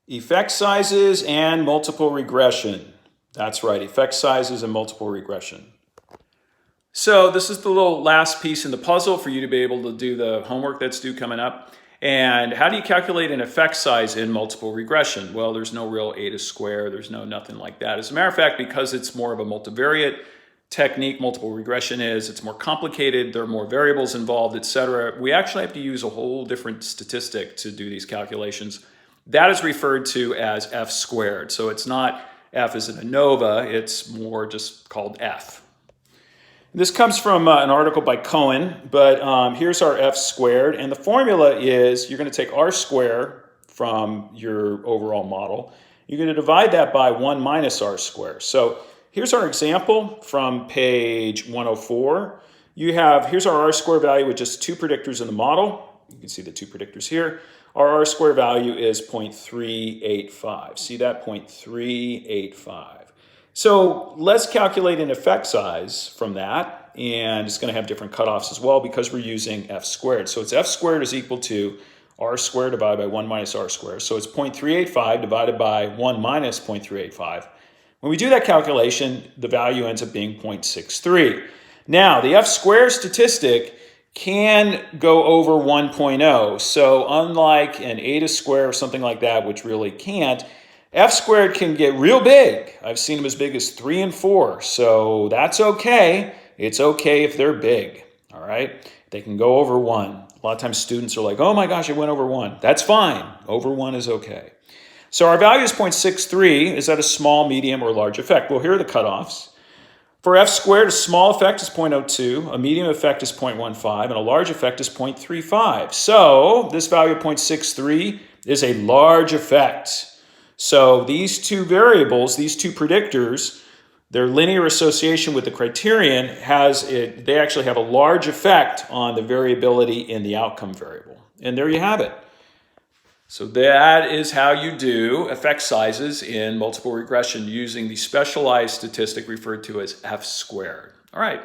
Effect sizes and multiple regression. That's right, effect sizes and multiple regression. So this is the little last piece in the puzzle for you to be able to do the homework that's due coming up. And how do you calculate an effect size in multiple regression? Well, there's no real eta square. There's nothing like that. As a matter of fact, because it's more of a multivariate technique, multiple regression is, it's more complicated. There are more variables involved, etc. We actually have to use a whole different statistic to do these calculations. That is referred to as F squared. So it's not F as in ANOVA. It's more just called F. This comes from an article by Cohen, but here's our F squared. And the formula is you're going to take R squared from your overall model. You're going to divide that by 1 minus R squared. So here's our example from page 104. Here's our R squared value with just 2 predictors in the model. You can see the 2 predictors here. Our R squared value is 0.385. See that? 0.385. So let's calculate an effect size from that, and it's going to have different cutoffs as well because we're using F squared. So it's F squared is equal to R squared divided by 1 minus R squared. So it's 0.385 divided by 1 minus 0.385. When we do that calculation, the value ends up being 0.63. Now, the F squared statistic can go over 1.0. So unlike an eta squared or something like that, which really can't, F squared can get real big. I've seen them as big as 3 and 4. So that's okay. It's okay if they're big. All right. They can go over 1. A lot of times students are like, oh my gosh, it went over 1. That's fine. Over 1 is okay. So our value is 0.63. Is that a small, medium, or large effect? Well, here are the cutoffs. For F squared, a small effect is 0.02, a medium effect is 0.15, and a large effect is 0.35. So this value of 0.63 is a large effect. So these 2 variables, these 2 predictors, their linear association with the criterion they actually have a large effect on the variability in the outcome variable. And there you have it. So that is how you do effect sizes in multiple regression using the specialized statistic referred to as F squared. All right.